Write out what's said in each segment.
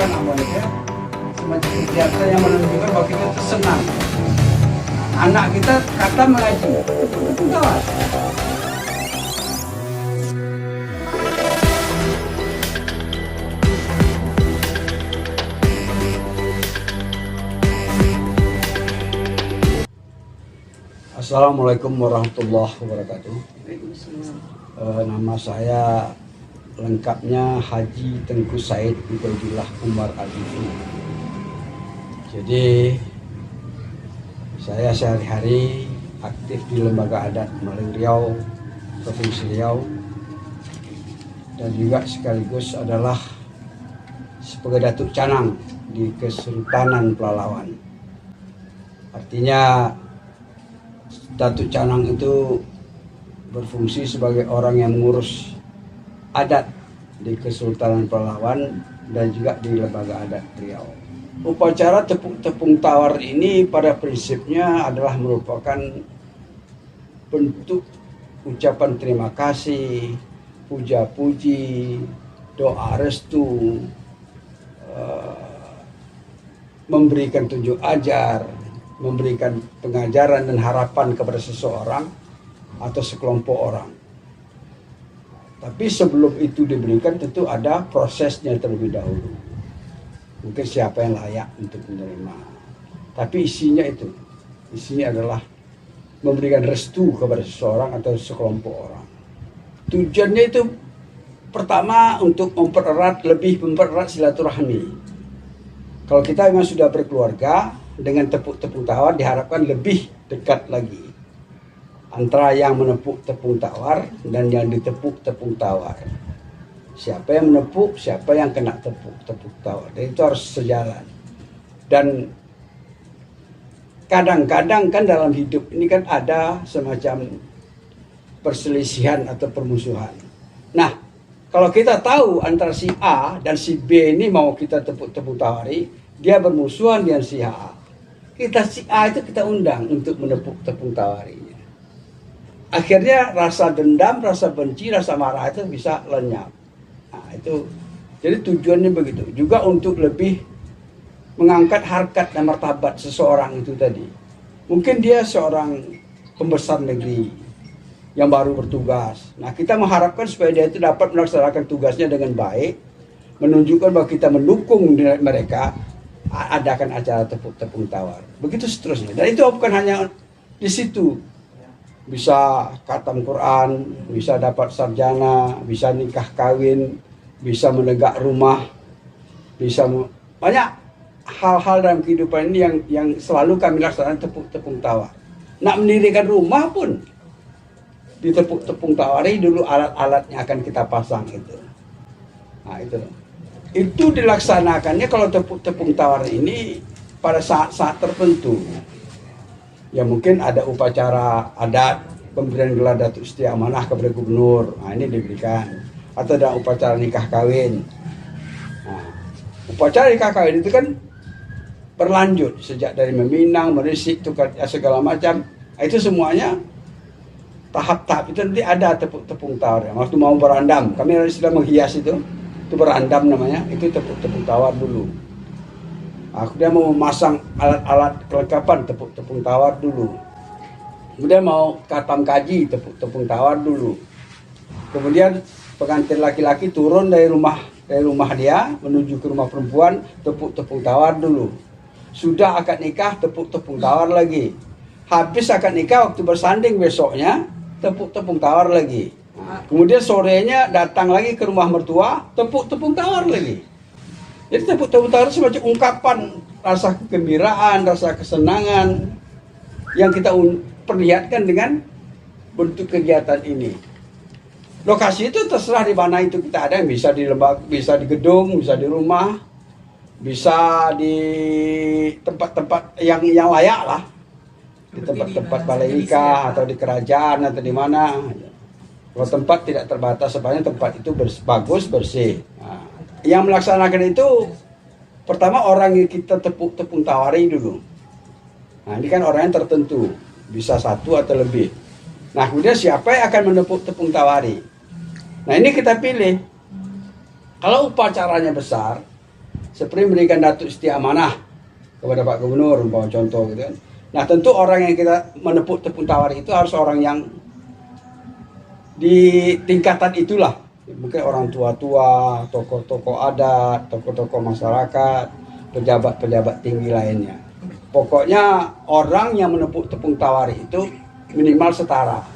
melakukan apa ya, semacam kegiatan yang menunjukkan bahwa kita itu senang. Anak kita kata mengaji, itu tawar. Assalamualaikum warahmatullahi wabarakatuh. Nama saya lengkapnya Haji Tengku Said Ubaidillah Umar Al-Difi. Jadi saya sehari-hari aktif di Lembaga Adat Maling Riau, Provinsi Riau, dan juga sekaligus adalah sebagai Datuk Canang di Kesultanan Pelalawan. Artinya Datuk Canang itu berfungsi sebagai orang yang mengurus adat di Kesultanan Pelalawan dan juga di Lembaga Adat Riau. Upacara tepung tawar ini pada prinsipnya adalah merupakan bentuk ucapan terima kasih, puja-puji, doa restu, memberikan tunjuk ajar, memberikan pengajaran dan harapan kepada seseorang atau sekelompok orang. Tapi sebelum itu diberikan tentu ada prosesnya terlebih dahulu. Mungkin siapa yang layak untuk menerima. Tapi isinya adalah memberikan restu kepada seseorang atau sekelompok orang. Tujuannya itu pertama untuk lebih mempererat silaturahmi. Kalau kita memang sudah berkeluarga, dengan tepung tawar diharapkan lebih dekat lagi antara yang menepuk tepung tawar dan yang ditepuk tepung tawar. Siapa yang menepuk, siapa yang kena tepuk tawar. Dan itu harus sejalan. Dan kadang-kadang kan dalam hidup ini kan ada semacam perselisihan atau permusuhan. Nah, kalau kita tahu antara si A dan si B ini mau kita tepuk tawari, dia bermusuhan dengan si A. Si A itu kita undang untuk menepuk tepung tawarinya. Akhirnya rasa dendam, rasa benci, rasa marah itu bisa lenyap. Nah, itu jadi tujuannya begitu. Juga untuk lebih mengangkat harkat dan martabat seseorang itu tadi. Mungkin dia seorang pembesar negeri yang baru bertugas. Nah, kita mengharapkan supaya dia itu dapat melaksanakan tugasnya dengan baik, menunjukkan bahwa kita mendukung mereka. Adakan acara tepung tawar, begitu seterusnya. Dan itu bukan hanya di situ, bisa khatam Quran, bisa dapat sarjana, bisa nikah kawin, bisa menegak rumah, bisa banyak hal-hal dalam kehidupan ini yang selalu kami laksanakan tepung tawar. Nak mendirikan rumah pun di tepung tawari dulu alat-alatnya akan kita pasang itu. Nah itu dilaksanakannya kalau tepung tawar ini pada saat-saat tertentu. Ya mungkin ada upacara adat, pemberian gelar Datuk Setia Amanah kepada gubernur. Nah, ini diberikan. Atau ada upacara nikah kawin. Nah, upacara nikah kawin itu kan berlanjut sejak dari meminang, merisik, tukar segala macam. Nah, itu semuanya tahap-tahap itu nanti ada tepung tawar. Waktu mau berandam, kami sedang menghias itu berandam namanya, itu tepung tawar dulu. Aku dia mau memasang alat-alat kelengkapan tepung tawar dulu. Kemudian mau khatam kaji tepung tawar dulu. Kemudian pengantin laki-laki turun dari rumah dia menuju ke rumah perempuan, tepung tawar dulu. Sudah akad nikah, tepung tawar lagi. Habis akad nikah, waktu bersanding besoknya, tepung tawar lagi. Kemudian sorenya datang lagi ke rumah mertua, tepung tawar lagi. Jadi tepung tawar semacam ungkapan rasa kegembiraan, rasa kesenangan yang kita perlihatkan dengan bentuk kegiatan ini. Lokasi itu terserah di mana itu kita ada, bisa di lembaga, bisa di gedung, bisa di rumah, bisa di tempat-tempat yang layak lah. Di tempat-tempat balai nikah atau di kerajaan atau di mana. Kalau tempat tidak terbatas, sebenarnya tempat itu bagus, bersih. Nah, yang melaksanakan itu pertama orang yang kita tepung tawari dulu. Nah, ini kan orang yang tertentu, bisa satu atau lebih. Nah, kemudian siapa yang akan menepuk tepung tawari? Nah, ini kita pilih. Kalau upacaranya besar, seperti memberikan Datuk Siti Amanah kepada Pak Gubernur, umpama contoh gitu kan. Nah tentu orang yang kita menepuk tepung tawar itu harus orang yang di tingkatan itulah, mungkin orang tua-tua, tokoh-tokoh adat, tokoh-tokoh masyarakat, pejabat-pejabat tinggi lainnya. Pokoknya orang yang menepuk tepung tawar itu minimal setara.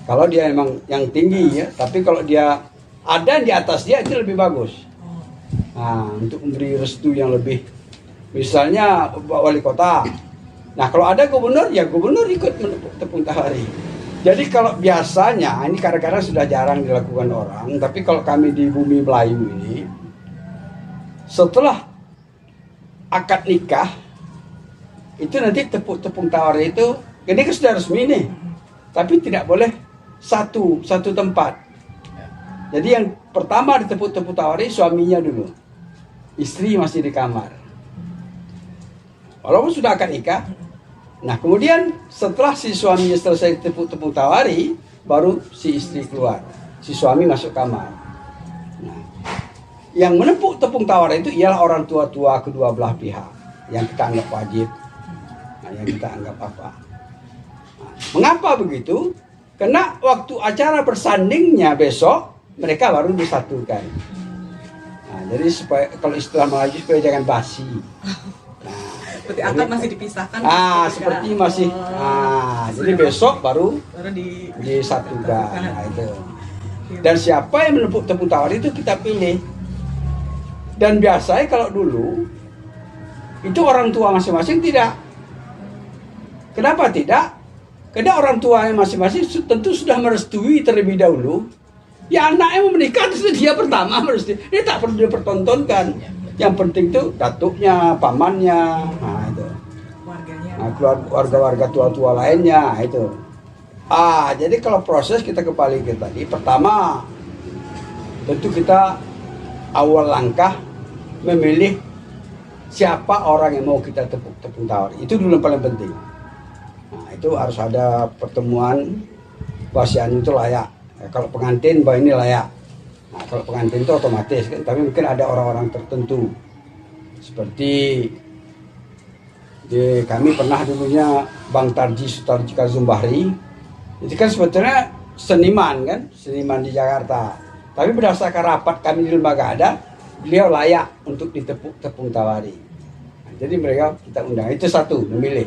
Kalau dia memang yang tinggi ya, tapi kalau dia ada di atas dia itu lebih bagus. Nah, untuk memberi restu yang lebih, misalnya wali kota. Nah, kalau ada gubernur, ya gubernur ikut menepuk tepung tawari. Jadi kalau biasanya, ini kadang-kadang sudah jarang dilakukan orang, tapi kalau kami di bumi Melayu ini, setelah akad nikah, itu nanti tepung tawar itu, ini kan sudah resmi nih, tapi tidak boleh satu tempat. Jadi yang pertama ditepuk tawari suaminya dulu, istri masih di kamar. Walaupun sudah akad nikah. Nah kemudian setelah si suaminya selesai tepuk tawari, baru si istri keluar, si suami masuk kamar. Nah, yang menepuk tepung tawar itu ialah orang tua-tua kedua belah pihak, yang kita anggap wajib, yang kita anggap apa. Nah, mengapa begitu? Karena waktu acara bersandingnya besok, mereka baru disatukan. Nah, jadi supaya, kalau istilah Melayu, supaya jangan basi. Seperti akad masih dipisahkan. Seperti masih. Jadi besok baru disatukan. Nah, itu. Dan siapa yang menepuk tepung tawar itu kita pilih. Dan biasanya kalau dulu itu orang tua masing-masing tidak. Kenapa tidak? Karena orang tua masing-masing tentu sudah merestui terlebih dahulu. Ya anaknya mau menikah itu dia pertama merestui. Dia tak perlu dipertontonkan. Yang penting tuh datuknya, pamannya, nah itu. Nah, warga-warga tua-tua lainnya itu. Jadi kalau proses kita kembali ke tadi, pertama tentu kita awal langkah memilih siapa orang yang mau kita tepung tawar. Itu dulu yang paling penting. Nah, itu harus ada pertemuan, wasian itu layak. Ya, kalau pengantin bahwa ini layak. Nah, kalau pengantin itu otomatis kan, tapi mungkin ada orang-orang tertentu. Seperti kami pernah dulunya Bang Tarji Sutarji Kazumbahri. Itu kan sebetulnya seniman kan, seniman di Jakarta. Tapi berdasarkan rapat kami di lembaga adat, beliau layak untuk ditepuk tepung tawari. Nah, jadi mereka kita undang. Itu satu, memilih.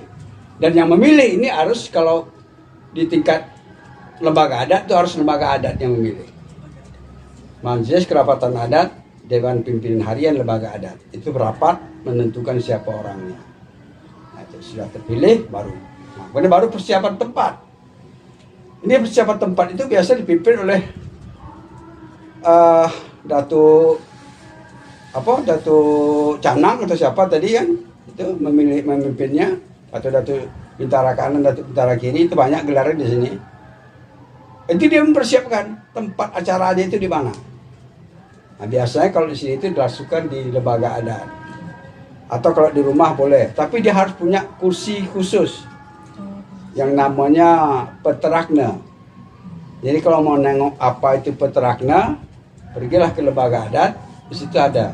Dan yang memilih ini harus kalau di tingkat lembaga adat itu harus lembaga adat yang memilih. Majelis Kerapatan Adat, Dewan Pimpinan Harian Lembaga Adat itu berapat menentukan siapa orangnya. Nah, itu sudah terpilih baru. Nah, kemudian baru persiapan tempat. Ini persiapan tempat itu biasa dipimpin oleh Datuk Canang atau siapa tadi kan itu memimpinnya, atau Datuk Bintara Kanan, Datuk Bintara Kiri, itu banyak gelarnya di sini. Itu dia mempersiapkan tempat acara dia itu di mana. Nah, biasanya kalau di sini itu dilakukan di lembaga adat. Atau kalau di rumah boleh, tapi dia harus punya kursi khusus yang namanya peterakna. Jadi kalau mau nengok apa itu peterakna, pergilah ke lembaga adat, di situ ada.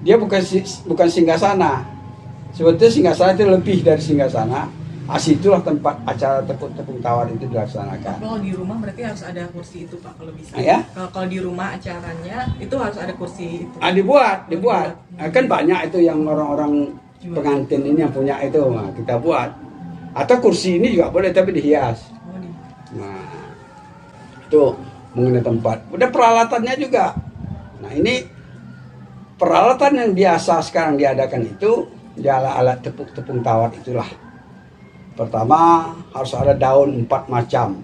Dia bukan singgasana. Sebetulnya singgasana itu lebih dari singgasana. Situlah tempat acara tepung tawar itu dilaksanakan. Kalau di rumah berarti harus ada kursi itu Pak, kalau bisa. Ya? Kalau di rumah acaranya itu harus ada kursi itu. Dibuat. Kan banyak itu yang orang-orang pengantin ini yang punya itu, kita buat. Atau kursi ini juga boleh tapi dihias. Nah, itu mengenai tempat. Udah peralatannya juga. Nah, ini peralatan yang biasa sekarang diadakan itu alat tepung tawar itulah. Pertama harus ada daun 4 macam.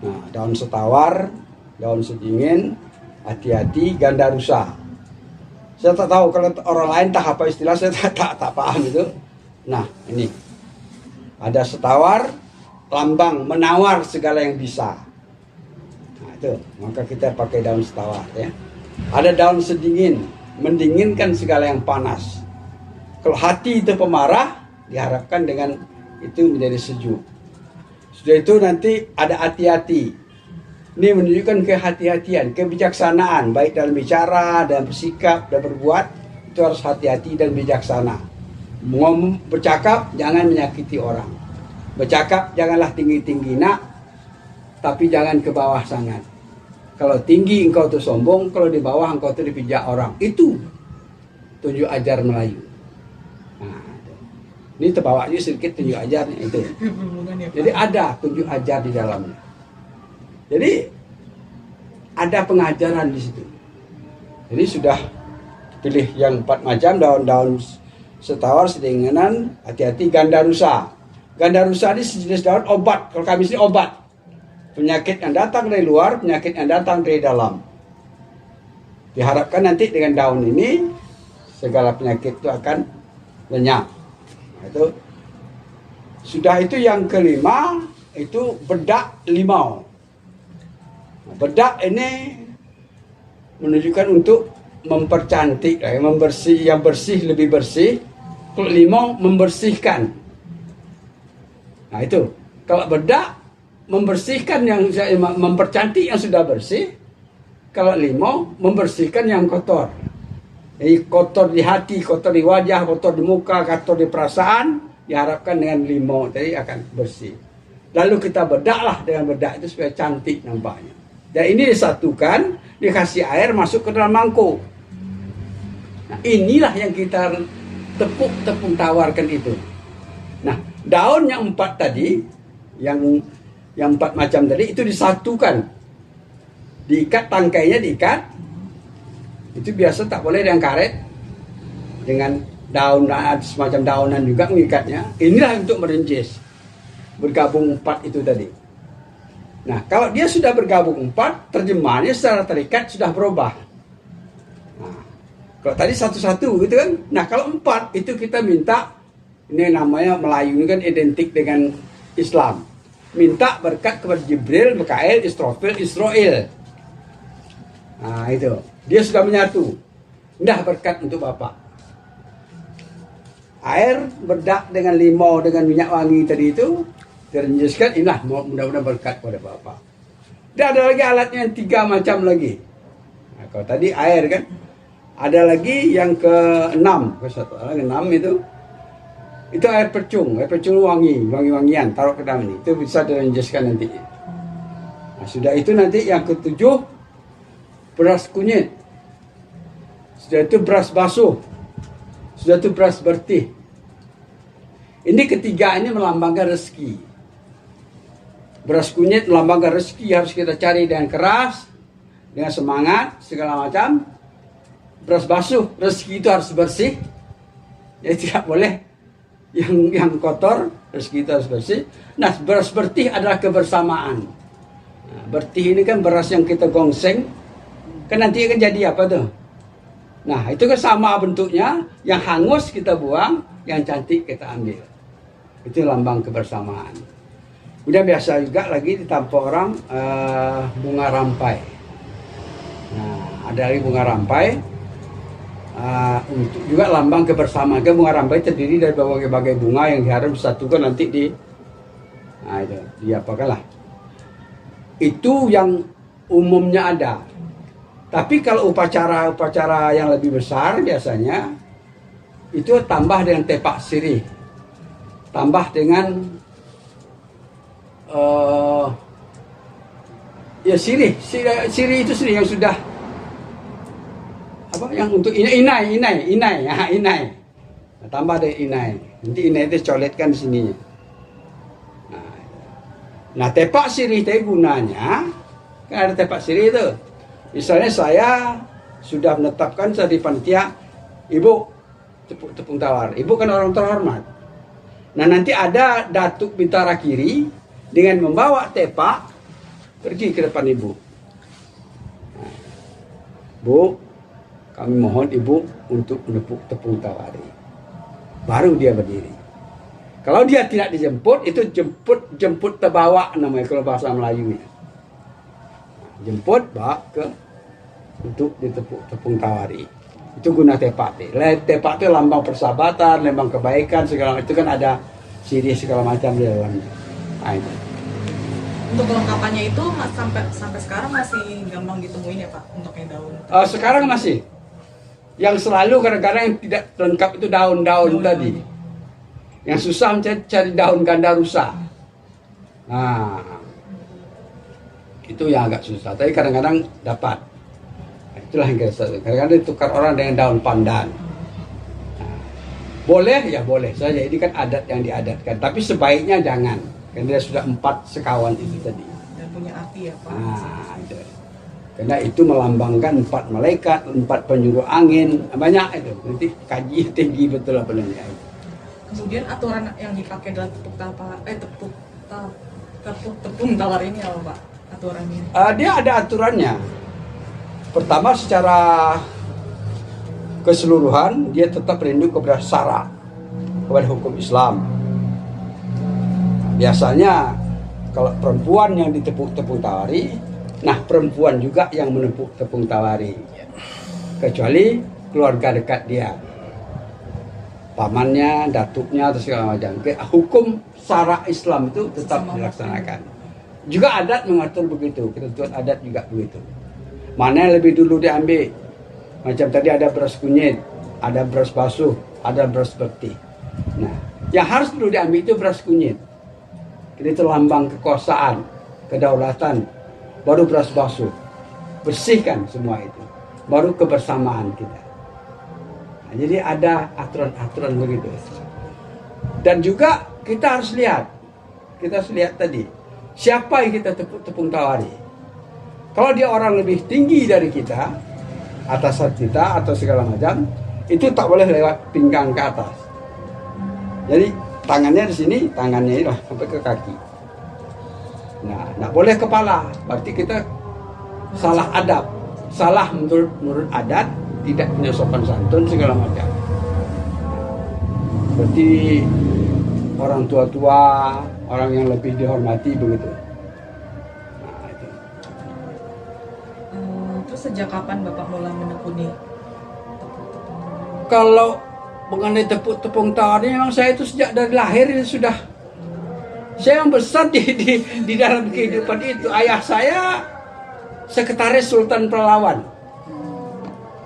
Nah, daun setawar, daun sedingin, hati-hati, ganda rusa. Saya tak tahu kalau orang lain tak apa istilah, saya tak paham itu. Nah, ini ada setawar, lambang menawar segala yang bisa. Nah, itu maka kita pakai daun setawar ya. Ada daun sedingin, mendinginkan segala yang panas. Kalau hati itu pemarah, diharapkan dengan itu menjadi sejuk. Sudah itu nanti ada hati-hati. Ini menunjukkan kehati-hatian, kebijaksanaan, baik dalam bicara, dan bersikap, dan berbuat, itu harus hati-hati dan bijaksana. Bercakap, jangan menyakiti orang. Bercakap, janganlah tinggi-tinggi nak, tapi jangan ke bawah sangat. Kalau tinggi engkau tuh sombong, kalau di bawah engkau tuh dipijak orang. Itu tunjuk ajar Melayu. Nah, ini terbawa aja sedikit tunjuk ajarnya itu. Jadi ada tunjuk ajar di dalamnya. Jadi ada pengajaran di situ. Jadi sudah pilih yang 4 macam, daun-daun setawar, sedenganan, hati-hati ganda rusa. Ganda rusa ini sejenis daun obat. Kalau kami sini obat. Penyakit yang datang dari luar, penyakit yang datang dari dalam. Diharapkan nanti dengan daun ini segala penyakit itu akan lenyap. Nah, itu sudah. Itu yang kelima itu bedak limau. Bedak ini menunjukkan untuk mempercantik, yang bersih lebih bersih. Kalau limau membersihkan. Nah itu, kalau bedak membersihkan mempercantik yang sudah bersih. Kalau limau membersihkan yang kotor. Jadi kotor di hati, kotor di wajah, kotor di muka, kotor di perasaan, diharapkan dengan limau tadi akan bersih. Lalu kita bedaklah dengan bedak itu supaya cantik nampaknya. Dan ini disatukan, dikasih air masuk ke dalam mangkuk. Nah, inilah yang kita tepung tawarkan itu. Nah, daun yang 4 tadi, yang 4 macam tadi itu disatukan. Diikat, tangkainya diikat. Itu biasa tak boleh dengan karet. Dengan daun, semacam daunan juga mengikatnya. Inilah untuk merencis. Bergabung 4 itu tadi. Nah, kalau dia sudah bergabung 4, terjemahannya secara terikat sudah berubah. Nah, kalau tadi satu-satu gitu kan. Nah, kalau 4 itu kita minta, ini namanya Melayu ini kan identik dengan Islam. Minta berkat kepada Jibril, Mikail, Israfil, Israel. Nah, itu. Dia sudah menyatu. Dah berkat untuk Bapak. Air berdak dengan limau, dengan minyak wangi tadi itu. Direnjiskan, inilah mudah-mudahan berkat kepada Bapak. Dan ada lagi alatnya yang 3 macam lagi. Nah, kalau tadi air kan. Ada lagi yang ke-6. Ke-6 itu. Itu air pecung. Air pecung wangi-wangian. Taruh ke dalam ini. Itu bisa direnjiskan nanti. Nah, sudah itu nanti yang ke-7. Beras kunyit. Sudah itu beras basuh. Sudah itu beras bertih. Ini ketiga ini melambangkan rezeki. Beras kunyit melambangkan rezeki, harus kita cari dengan keras, dengan semangat, segala macam. Beras basuh, rezeki itu harus bersih. Jadi tidak boleh yang kotor, rezeki itu harus bersih. Nah, beras bertih adalah kebersamaan. Nah, bertih ini kan beras yang kita gongseng, kan nanti akan jadi apa tuh? Nah, itu kan sama bentuknya, yang hangus kita buang, yang cantik kita ambil. Itu lambang kebersamaan. Kemudian biasa juga lagi ditampuk orang bunga rampai. Nah, ada lagi bunga rampai. Untuk juga lambang kebersamaan. Bunga rampai terdiri dari berbagai bunga yang diharap disatukan nanti di. Nah, itu diapakanlah. Itu yang umumnya ada. Tapi kalau upacara-upacara yang lebih besar biasanya itu tambah dengan tepak sirih. Tambah dengan sirih itu sirih yang sudah apa yang untuk inai. Nah, tambah dari inai. Nanti inai itu coletkan di sininya. Nah, tepak sirih itu gunanya kan ada tepak sirih itu. Misalnya saya sudah menetapkan saya di panitia, Ibu tepung tawar. Ibu kan orang terhormat. Nah, nanti ada datuk bintara kiri dengan membawa tepak pergi ke depan Ibu. Nah, Bu, kami mohon Ibu untuk menepuk tepung tawari. Baru dia berdiri. Kalau dia tidak dijemput, itu jemput terbawa namanya kalau bahasa Melayunya. Jemput bawa ke untuk ditepuk tepung tawari. Itu guna tepak. Tepak itu lambang persahabatan, lambang kebaikan segala itu kan ada sirih segala macam di dalamnya. Nah, itu. Untuk kelengkapannya itu sampai sekarang masih gampang ditemuin ya Pak untuk yang daun. Sekarang masih. Yang selalu kadang-kadang yang tidak lengkap itu daun-daun tadi. Yang susah cari daun ganda rusa. Nah, itu yang agak susah. Tapi kadang-kadang dapat. Nah, itulah yang kadang-kadang ditukar orang dengan daun pandan. Nah, boleh ya boleh saja. Ini kan adat yang diadatkan. Tapi sebaiknya jangan. Karena dia sudah 4 sekawan itu tadi. Dan punya arti ya Pak. Nah, itu. Karena itu melambangkan 4 malaikat, 4 penyuruh angin, banyak itu. Nanti kaji tinggi betul apa namanya. Kemudian aturan yang dipakai dalam tepung tawar ini apa Pak? Aturannya? Dia ada aturannya. Pertama secara keseluruhan dia tetap rindu kepada syara, kepada hukum Islam. Biasanya kalau perempuan yang ditepung tawari, nah perempuan juga yang menepuk tepung tawari, kecuali keluarga dekat dia, pamannya, datuknya atau segala macam. Hukum syara Islam itu tetap dilaksanakan. Juga adat mengatur begitu, ketentuan adat juga begitu. Mana yang lebih dulu diambil? Macam tadi ada beras kunyit, ada beras basuh, ada beras putih. Nah, yang harus dulu diambil itu beras kunyit. Ini itu lambang kekuasaan, kedaulatan. Baru beras basuh, bersihkan semua itu. Baru kebersamaan kita. Nah, jadi ada aturan-aturan begitu. Dan juga kita harus lihat tadi, siapa yang kita tepung tawari. Kalau dia orang lebih tinggi dari kita, atasan kita atau segala macam, itu tak boleh lewat pinggang ke atas. Jadi tangannya di sini, tangannya ini lah sampai ke kaki. Nah, tidak boleh kepala, berarti kita salah adab, salah menurut adat, tidak punya sopan santun segala macam. Berarti orang tua-tua, orang yang lebih dihormati begitu. Nah, itu. Terus sejak kapan Bapak mulai menekuni tepung-tepung? Kalau mengenai tepung tawar ini memang saya itu sejak dari lahir sudah. Saya yang besar di dalam kehidupan itu. Ayah saya sekretaris Sultan Pelalawan.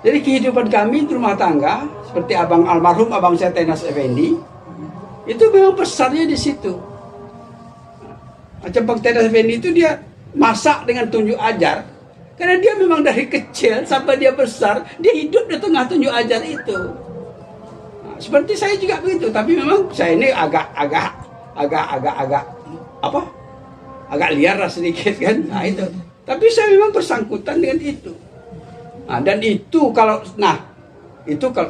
Jadi kehidupan kami di rumah tangga seperti almarhum abang saya Tenas Effendi itu memang besarnya di situ. Macam Bang Tenas Effendi itu dia masak dengan tunjuk ajar. Karena dia memang dari kecil sampai dia besar dia hidup di tengah tunjuk ajar itu. Nah, seperti saya juga begitu. Tapi memang saya ini agak liar lah sedikit kan. Nah itu. Tapi saya memang bersangkutan dengan itu. Nah, dan itu kalau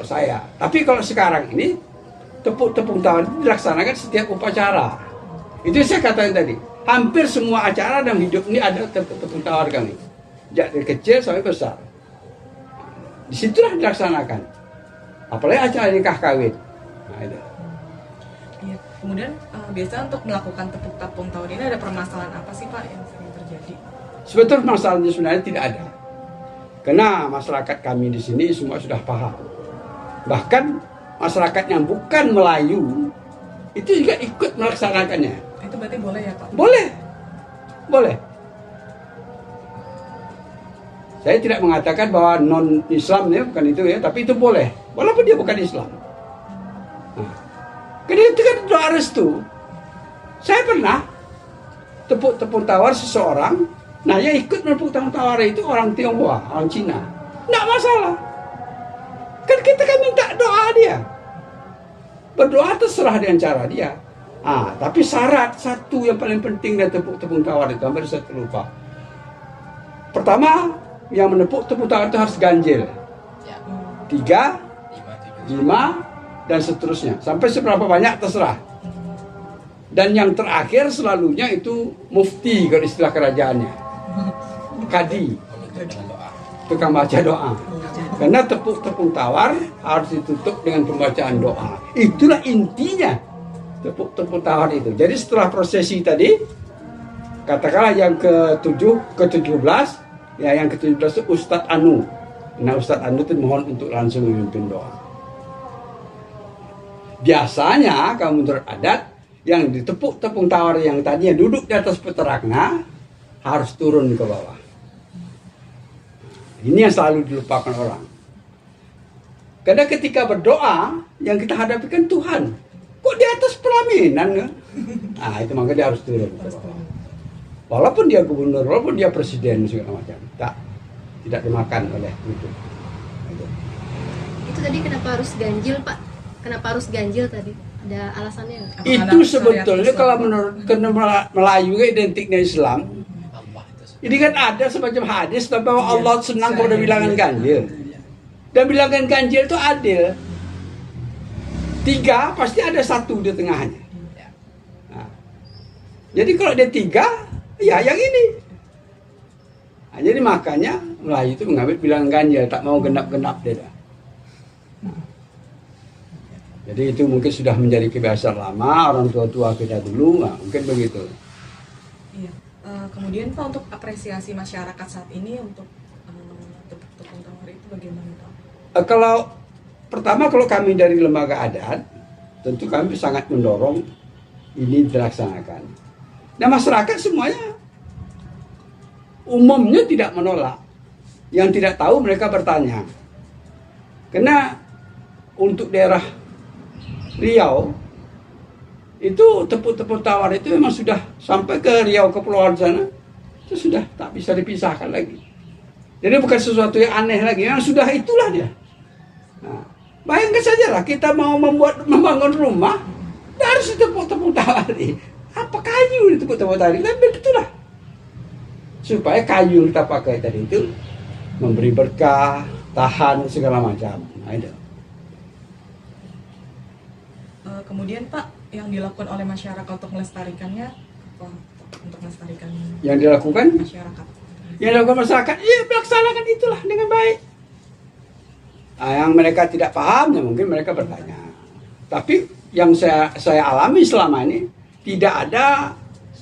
saya. Tapi kalau sekarang ini tepung tawar dilaksanakan setiap upacara. Itu saya katakan tadi. Hampir semua acara dalam hidup ini ada tepung tawar kami. Dari kecil sampai besar. Disitulah dilaksanakan. Apalagi acara nikah kawin. Nah itu. Iya. Kemudian biasa untuk melakukan tepung tawar ini ada permasalahan apa sih Pak yang sering terjadi? Sebetulnya masalahnya sebenarnya tidak ada. Karena masyarakat kami di sini semua sudah paham. Bahkan masyarakat yang bukan Melayu itu juga ikut melaksanakannya. Itu berarti boleh ya Pak? Boleh. Saya tidak mengatakan bahwa non-Islam ya bukan itu ya, tapi itu boleh. Walaupun dia bukan Islam. Nah, karena itu kan doa restu. Saya pernah tepung tawar seseorang. Nah, yang ikut menepuk tepung tawar itu orang Tionghoa, orang Cina. Tidak masalah. Kan kita kan minta doa dia. Berdoa terserah dengan cara dia. Tapi syarat satu yang paling penting dari tepung tawar itu, hampir saya terlupa. Pertama, yang menepuk tepung tawar itu harus ganjil. 3, 5, dan seterusnya. Sampai seberapa banyak terserah. Dan yang terakhir selalunya itu mufti kalau istilah kerajaannya. Kadi. Tukang baca doa. Karena tepung tawar harus ditutup dengan pembacaan doa. Itulah intinya tepung tawar itu. Jadi setelah prosesi tadi, katakanlah yang ke-17, ya yang ke-17 itu Ustadz Anu. Nah Ustadz Anu itu mohon untuk langsung memimpin doa. Biasanya kalau menurut adat yang ditepuk tepung tawar yang tadinya duduk di atas peteragna harus turun ke bawah. Ini yang selalu dilupakan orang. Karena ketika berdoa, yang kita hadapi kan Tuhan. Kok di atas pelaminan? Kan? Nah, itu maka dia harus turun ke bawah. Walaupun dia gubernur, walaupun dia presiden segala macam, tidak dimakan oleh itu. Itu tadi kenapa harus ganjil, Pak? Kenapa harus ganjil tadi? Ada alasannya nggak? Itu sebetulnya kalau menurut Melayu identiknya Islam. Ini kan ada semacam hadis bahwa Allah senang kalau ada bilangan ganjil. Dan bilangan ganjil itu adil. 3 pasti ada 1 di tengahnya. Nah, jadi kalau ada 3, ya yang ini. Nah, jadi makanya Melayu itu mengambil bilangan ganjil, tak mau genap-genap dia. Nah, jadi itu mungkin sudah menjadi kebiasaan lama orang tua-tua kita dulu, nah, mungkin begitu. Iya. Kemudian Pak, untuk apresiasi masyarakat saat ini untuk tepung tawar itu bagaimana Pak? Kalau kami dari lembaga adat, tentu kami sangat mendorong ini dilaksanakan. Nah, masyarakat semuanya umumnya tidak menolak. Yang tidak tahu mereka bertanya. Karena untuk daerah Riau itu tepung tawar itu memang sudah sampai ke Riau kepulauan sana, itu sudah tak bisa dipisahkan lagi. Jadi bukan sesuatu yang aneh lagi, yang sudah itulah dia. Nah, bayangkan saja lah kita mau membangun rumah, harus tepung tawar ini. Apa kayu di tepung tawar ini? Tapi begitulah. Supaya kayu kita pakai tadi itu memberi berkah, tahan segala macam. Nah, itu. Kemudian Pak, yang dilakukan oleh masyarakat untuk melestarikannya apa? Untuk melestarikan Yang dilakukan? Masyarakat. Yang dilakukan masyarakat, ya melaksanakan itulah dengan baik. Nah, yang mereka tidak paham, ya mungkin mereka bertanya. Tapi yang saya alami selama ini, tidak ada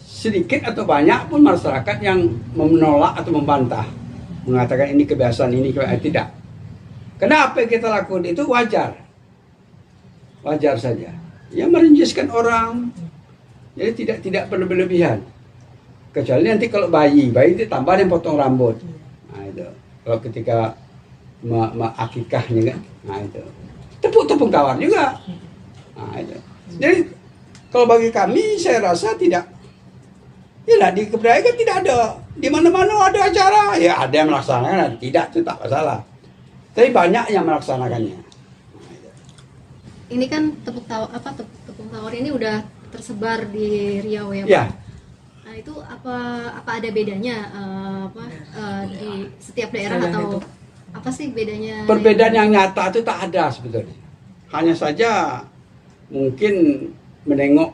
sedikit atau banyak pun masyarakat yang menolak atau membantah. Mengatakan ini kebiasaan, ini kebiasaan. Tidak. Karena apa yang kita lakukan itu wajar. Wajar saja. Ya merenjiskan orang. Jadi tidak berlebihan. Kecuali nanti kalau bayi itu tambah yang potong rambut. Nah itu. Kalau ketika akikahnya kan. Nah itu. Tepung tawar juga. Nah itu. Jadi kalau bagi kami saya rasa tidak. Ya di kebudayaan kan tidak ada. Di mana-mana ada acara. Ya ada yang melaksanakan. Tidak, itu tak masalah. Tapi banyak yang melaksanakannya. Ini kan tepung tawar ini udah tersebar di Riau ya, Pak? Ya. Nah, itu apa ada bedanya di setiap daerah atau apa sih bedanya? Perbedaan yang nyata itu tak ada sebetulnya. Hanya saja mungkin menengok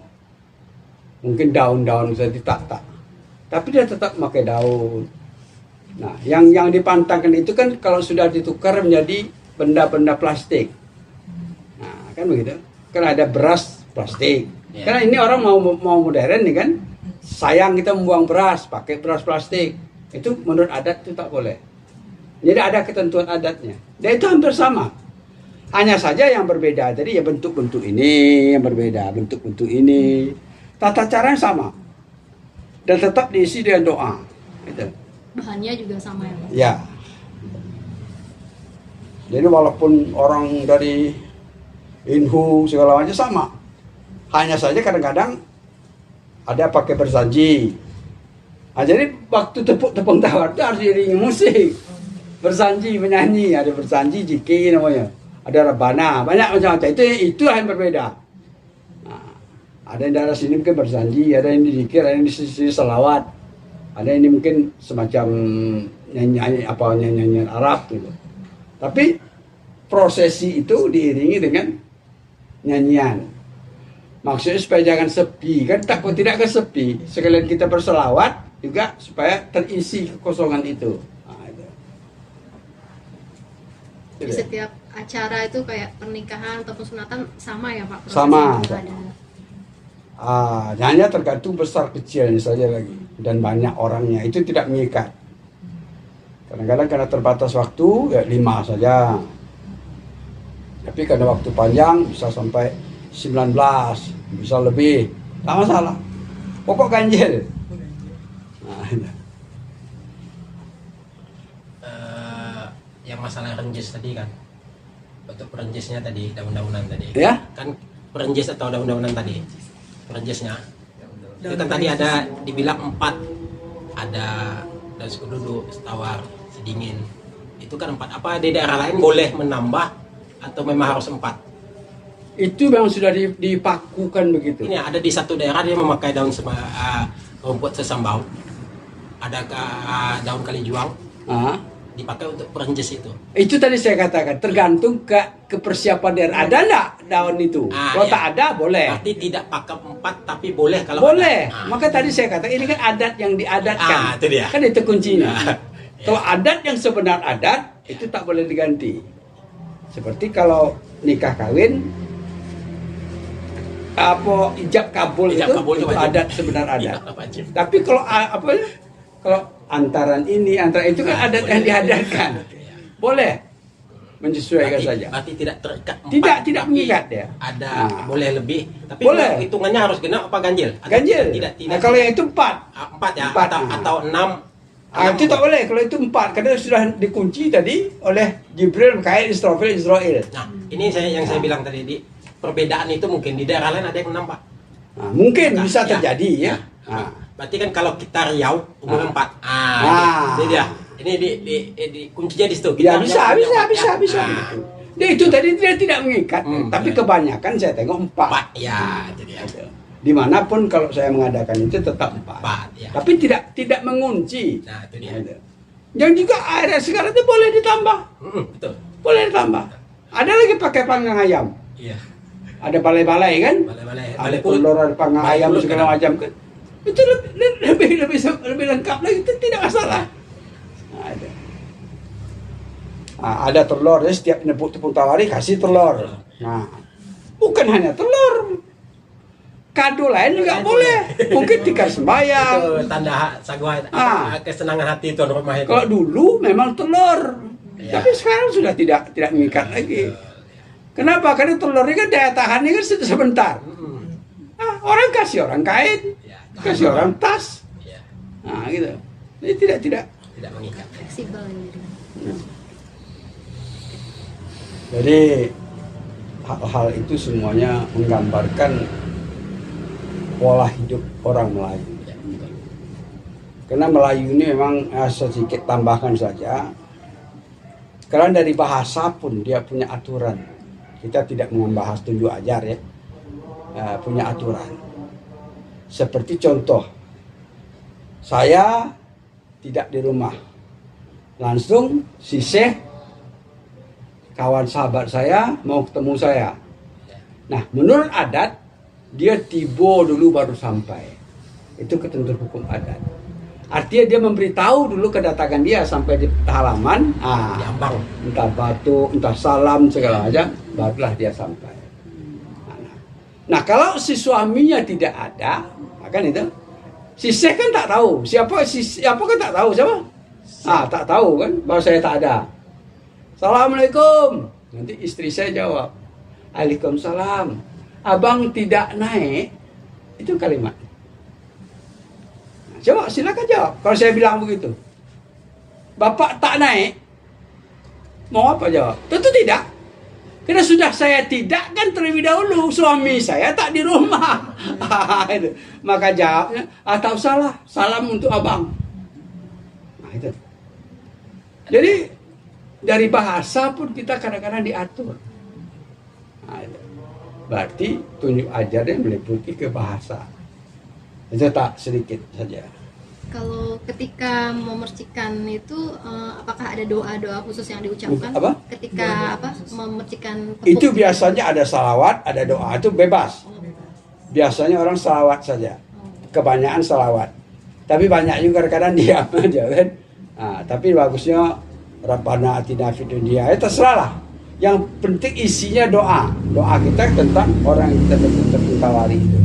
mungkin daun-daun saja tak. Tapi dia tetap pakai daun. Nah, yang dipantangkan itu kan kalau sudah ditukar menjadi benda-benda plastik. Nah, kan begitu. Kan ada beras plastik. Ya. Karena ini orang mau modern nih kan. Sayang kita membuang beras, pakai beras plastik. Itu menurut adat itu tak boleh. Jadi ada ketentuan adatnya. Dan itu hampir sama. Hanya saja yang berbeda. Jadi ya bentuk-bentuk ini yang berbeda, bentuk-bentuk ini. Tata caranya sama. Dan tetap diisi dengan doa. Gitu. Bahannya juga sama ya, Pak? Ya. Jadi walaupun orang dari Inhu segala macam sama. Hanya saja kadang-kadang ada pakai bersanji. Nah, jadi waktu tepung tawar itu harus diiringi musik. Bersanji, menyanyi, ada bersanji, jiki namanya. Ada rebana, banyak macam-macam. Itulah yang berbeda. Nah, ada yang daerah sini mungkin bersanji, ada yang dizikir, ada yang di sisi selawat. Ada ini mungkin semacam nyanyian Arab gitu. Tapi prosesi itu diiringi dengan nyanyian. Maksudnya supaya jangan sepi, kan takut tidak kesepi. Sekalian kita berselawat juga supaya terisi kekosongan itu. Nah, itu. Di setiap acara itu kayak pernikahan ataupun sunatan sama ya, Pak? Sama. Ada. Hanya tergantung besar kecilnya saja lagi dan banyak orangnya, itu tidak mengikat. Kadang-kadang karena terbatas waktu ya 5 saja. Tapi karena waktu panjang bisa sampai 19, bisa lebih. tak masalah. Pokok ganjil. Nah, itu. Yang masalah renjis tadi kan, untuk perenjisnya tadi, daun-daunan tadi, Ya? kan perenjis atau daun-daunan tadi, perenjisnya, itu kan tadi ada dibilang 4, ada daun sekududu, setawar, sedingin, itu kan 4. Apa di daerah lain boleh menambah atau memang harus 4? Itu memang sudah dipakukan begitu. Ini ada di satu daerah dia memakai daun rumput sesambau, ada daun kalijuang, Ah. dipakai untuk perenjis itu. Itu tadi saya katakan, tergantung ke persiapan daerah. Ada enggak daun itu? Kalau Iya. tak ada, boleh. Berarti tidak pakai 4 tapi boleh kalau Boleh. ada. Maka tadi saya katakan, ini kan adat yang diadatkan. Itu dia. Kan itu kuncinya. Ya. Kalau adat yang sebenar adat, itu tak boleh diganti. Seperti kalau nikah kawin, apa ijab kabul Ijab itu, kabul itu itu wajib. adat sebenar adat. Iya, wajib. Tapi kalau kalau antara itu kan adat yang diadatkan. Boleh menyesuaikan saja. Berarti tidak terikat 4, Tidak tapi mengikat dia. Ada Nah. boleh lebih. Tapi Boleh. hitungannya harus genap apa ganjil? Atau Ganjil. Tidak. Nah, kalau yang itu 4. 4 ya, Empat. atau 6. Itu tak boleh kalau itu 4 karena sudah dikunci tadi oleh Jibril, Mikail, Israfil. Nah, ini yang saya bilang tadi, di perbedaan itu mungkin di daerah lain ada yang 6, Pak. Nah, mungkin Nah, bisa ya. terjadi ya. Ya. Nah, Berarti kan kalau kita Riau umur 4. Ah. Ini dia. Ini di kuncinya di situ. ya Kita bisa. Riau punya 4, ya. Dia itu tadi dia tidak mengikat, tapi benar. kebanyakan saya tengok 4. 4 ya, jadi ya. Dimanapun kalau saya mengadakan itu tetap 4. 4 ya. Tapi tidak mengunci. Nah, itu dia. Yang juga area sekarang itu boleh ditambah, Betul. boleh ditambah. Ada lagi pakai panggang ayam, Iya. ada balai-balai kan, Balai-balai. ada Balai pulut. telur, ada panggang Balai ayam pulut segala kan? macam kan. Itu lebih lengkap lagi, itu tidak masalah. Nah, itu. Nah, ada telur, ya, setiap nebuk tepung tawari kasih telur. Nah, bukan hanya telur, kado lain juga boleh. Mungkin tikar sembayang. Itu tanda sagwa kesenangan hati tuan rumah itu. Kalau dulu memang telur, Ya. tapi sekarang sudah tidak mengikat lagi. Kenapa? Karena telur ini kan daya tahannya kan sebentar. Orang kasih orang kain, Ya, kasih orang tas. Ya, Nah, gitu. Jadi tidak. tidak mengikat. Fleksibel gitu. Jadi hal-hal itu semuanya menggambarkan pola hidup orang Melayu. Ya, betul. Karena Melayu ini memang sedikit tambahkan saja. Karena dari bahasa pun dia punya aturan. Kita tidak membahas tunjuk ajar ya. Punya aturan. Seperti contoh, saya tidak di rumah. Langsung si Syekh, kawan sahabat saya mau ketemu saya. Nah, menurut adat dia tiba dulu baru sampai. Itu ketentuan hukum adat. Artinya dia memberitahu dulu kedatangan dia sampai di halaman. Diambang. Entah batuk, entah salam segala macam, barulah dia sampai. Nah, kalau si suaminya tidak ada, kan itu, si Syekh kan tak tahu siapa kan tak tahu siapa. Tak tahu kan, baru saya tak ada. Assalamualaikum. Nanti istri saya jawab, Waalaikumsalam. Abang tidak naik, itu kalimat. Nah, coba silakan jawab. Kalau saya bilang begitu, Bapak tak naik, mau apa jawab? Tentu tidak. Karena sudah saya tidak kan terlebih dahulu, suami saya tak di rumah. Itu. Maka jawabnya, tak salah, salam untuk abang. Nah itu. Jadi dari bahasa pun kita kadang-kadang diatur. Nah, itu. Berarti tunjuk ajarnya meliputi ke bahasa. Itu tak sedikit saja. Kalau ketika memercikan itu apakah ada doa-doa khusus yang diucapkan? Apa? Ketika memercikan tepung? Itu biasanya ada salawat, ada doa, itu bebas. Biasanya orang salawat saja. Kebanyakan salawat. Tapi banyak juga kadang-kadang diam aja kan. Nah, tapi bagusnya Rabbana atina fid dunya. Terserah lah. Yang penting isinya doa. Doa kita tentang orang yang kita tawari itu.